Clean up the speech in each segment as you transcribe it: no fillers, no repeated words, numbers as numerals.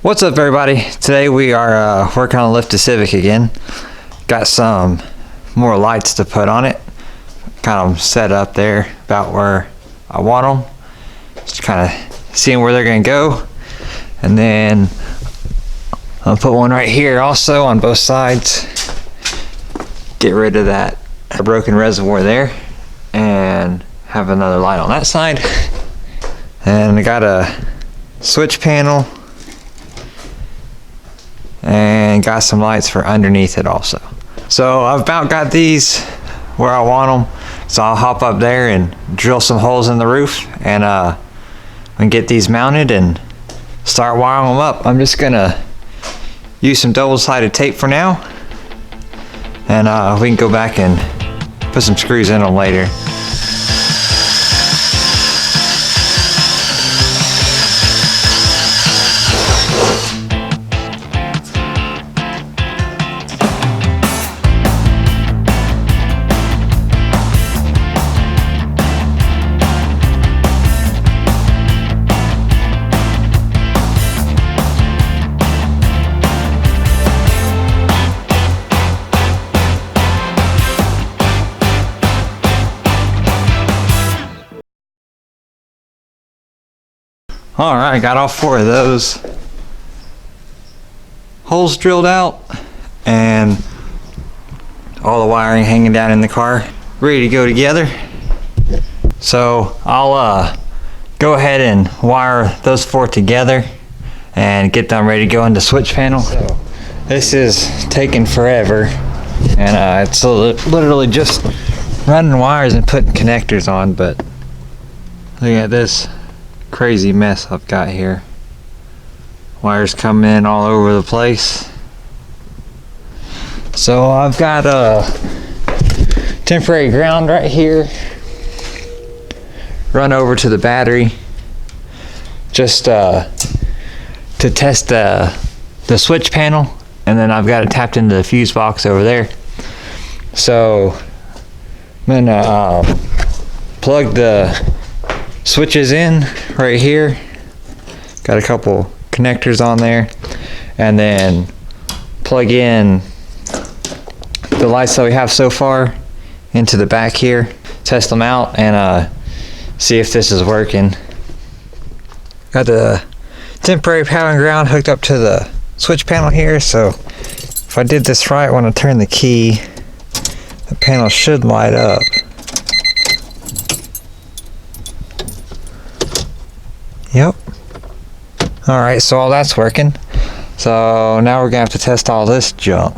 What's up, everybody? Today we are working on lift the Civic again. Got some more lights to put on it. Kind of set up there about where I want them. Just kind of seeing where they're going to go. And then I'll put one right here also on both sides. Get rid of that broken reservoir there. And have another light on that side. And I got a switch panel. And got some lights for underneath it also. So I've about got these where I want them. So I'll hop up there and drill some holes in the roof and get these mounted and start wiring them up. I'm just gonna use some double-sided tape for now, and we can go back and put some screws in them later. Alright, got all 4 of those holes drilled out and all the wiring hanging down in the car, ready to go together. So I'll go ahead and wire those 4 together and get them ready to go into switch panel. So this is taking forever, and it's literally just running wires and putting connectors on, but look at this crazy mess I've got here. Wires coming in all over the place. So I've got a temporary ground right here. Run over to the battery just to test the switch panel, and then I've got it tapped into the fuse box over there. So I'm gonna plug the switches in right here. Got a couple connectors on there, and then plug in the lights that we have so far into the back here, test them out, and see if this is working. Got the temporary power and ground hooked up to the switch panel here, so if I did this right when I turn the key, the panel should light up. Yep. Alright, so all that's working. So now we're gonna have to test all this junk.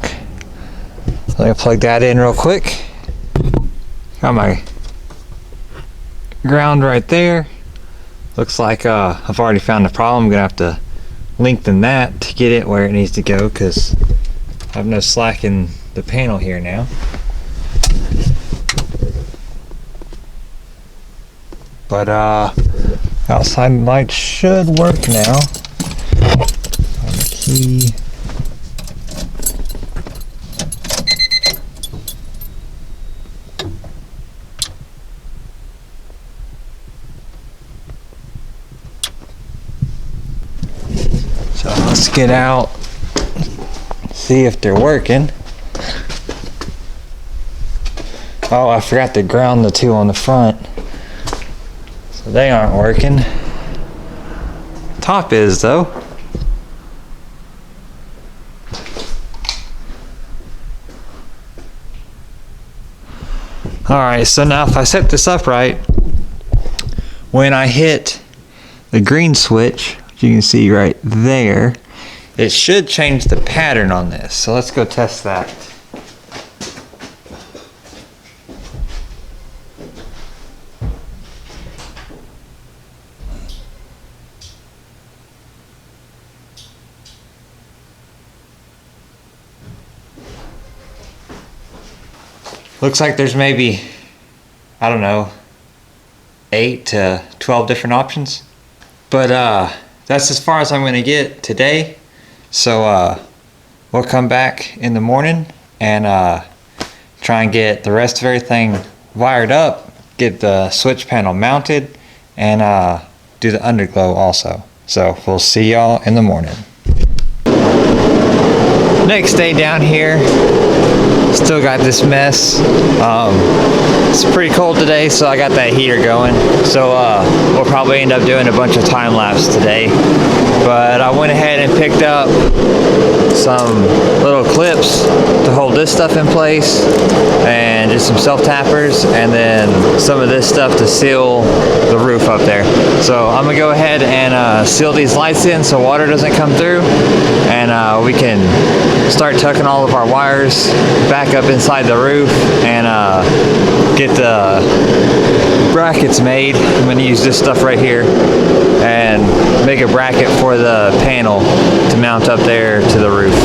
Let me plug that in real quick. Got my ground right there. Looks like I've already found the problem. I'm gonna have to lengthen that to get it where it needs to go, because I have no slack in the panel here now. But outside light should work now. On the key. So let's get out, see if they're working. Oh, I forgot to ground the 2 on the front. So they aren't working. Top is though. Alright, so now if I set this up right, when I hit the green switch, which you can see right there, it should change the pattern on this. So let's go test that. Looks like there's maybe, I don't know, 8 to 12 different options. But that's as far as I'm going to get today. So we'll come back in the morning and try and get the rest of everything wired up, get the switch panel mounted, and do the underglow also. So we'll see y'all in the morning. Next day down here, still got this mess. It's pretty cold today, so I got that heater going. So we'll probably end up doing a bunch of time lapse today. But I went ahead and picked up some little clips to hold this stuff in place, and just some self tappers, and then some of this stuff to seal the roof up there. So I'm gonna go ahead and seal these lights in so water doesn't come through, and we can start tucking all of our wires back up inside the roof and get the brackets made. I'm going to use this stuff right here and make a bracket for the panel to mount up there to the roof.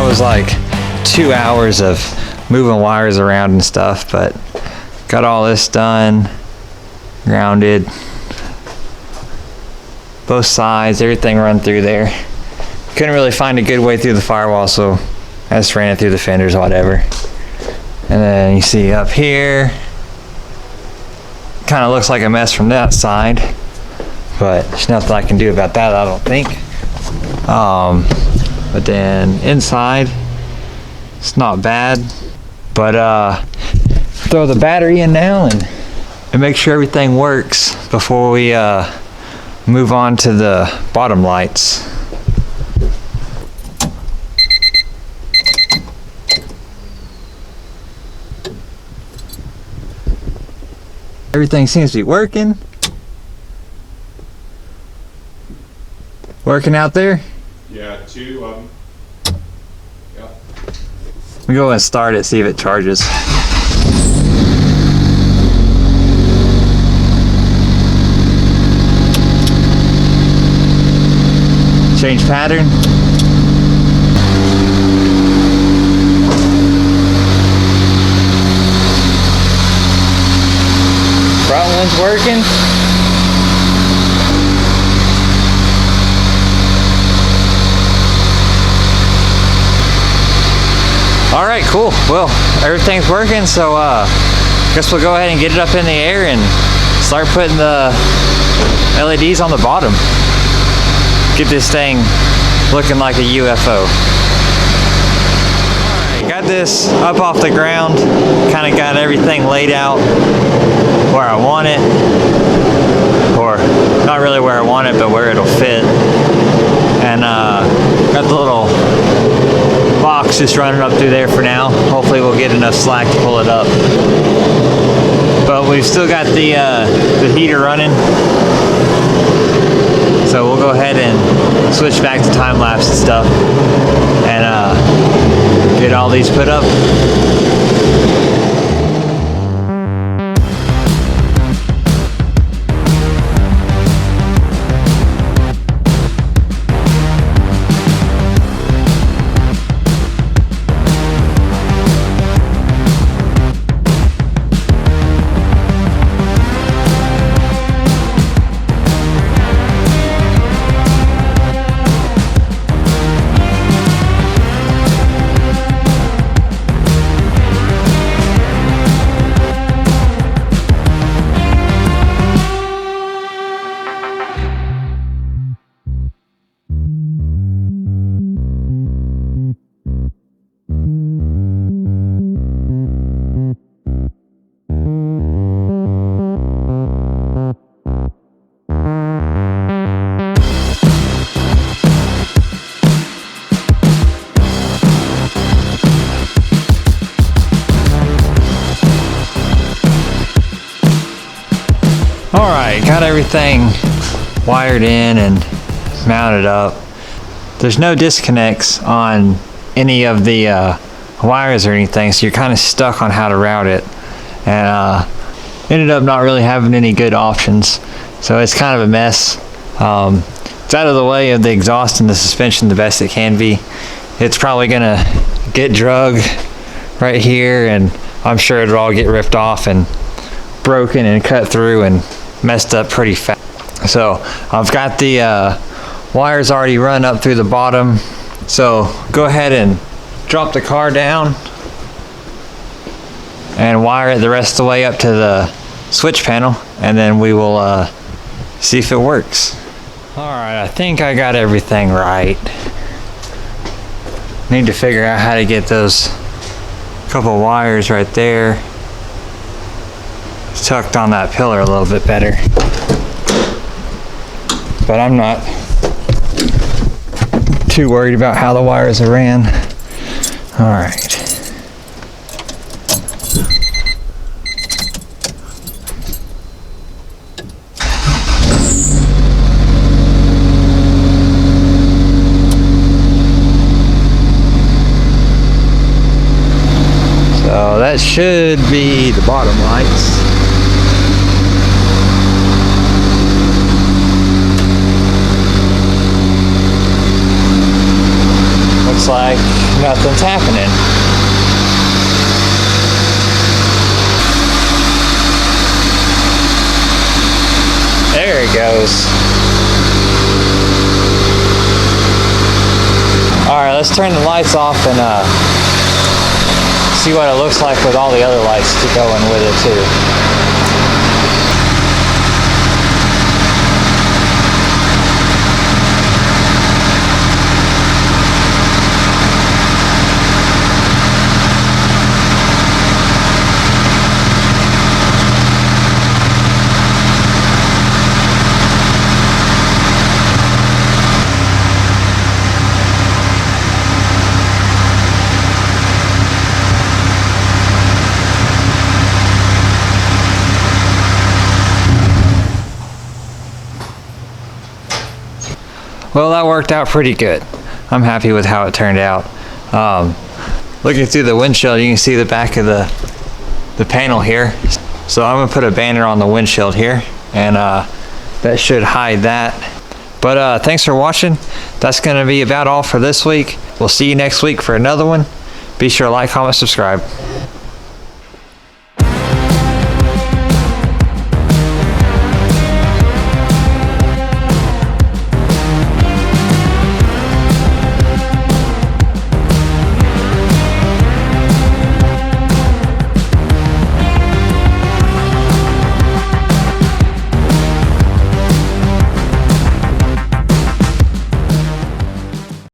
Was like 2 hours of moving wires around and stuff, but got all this done, grounded, both sides, everything run through there. Couldn't really find a good way through the firewall, so I just ran it through the fenders or whatever. And then you see up here, kind of looks like a mess from that side, but there's nothing I can do about that, I don't think. But then inside, it's not bad. But throw the battery in now and make sure everything works before we move on to the bottom lights. Everything seems to be working. Working out there? Yeah, 2 of them. Yep. We go and start it, see if it charges. Change pattern. Front one's working. All right, cool. Well, everything's working, so guess we'll go ahead and get it up in the air and start putting the LEDs on the bottom. Get this thing looking like a UFO. All right, got this up off the ground, kind of got everything laid out where I want it, or not really where I want it, but where it'll fit. And got the little box just running up through there for now. Hopefully we'll get enough slack to pull it up. But we've still got the heater running. So we'll go ahead and switch back to time lapse and stuff and get all these put up. Alright, got everything wired in and mounted up. There's no disconnects on any of the wires or anything, so you're kind of stuck on how to route it. And ended up not really having any good options, so it's kind of a mess. It's out of the way of the exhaust and the suspension the best it can be. It's probably gonna get drug right here, and I'm sure it'll all get ripped off and broken and cut through and messed up pretty fast. So I've got the wires already run up through the bottom, so go ahead and drop the car down and wire it the rest of the way up to the switch panel, and then we will see if it works. Alright, I think I got everything right. Need to figure out how to get those couple wires right there tucked on that pillar a little bit better. But I'm not too worried about how the wires are ran. Alright. So that should be the bottom lights. Looks like nothing's happening. There it goes. Alright, let's turn the lights off and see what it looks like with all the other lights going with it too. Well, that worked out pretty good. I'm happy with how it turned out. Looking through the windshield, you can see the back of the panel here. So I'm gonna put a banner on the windshield here, and that should hide that. But thanks for watching. That's gonna be about all for this week. We'll see you next week for another one. Be sure to like, comment, subscribe.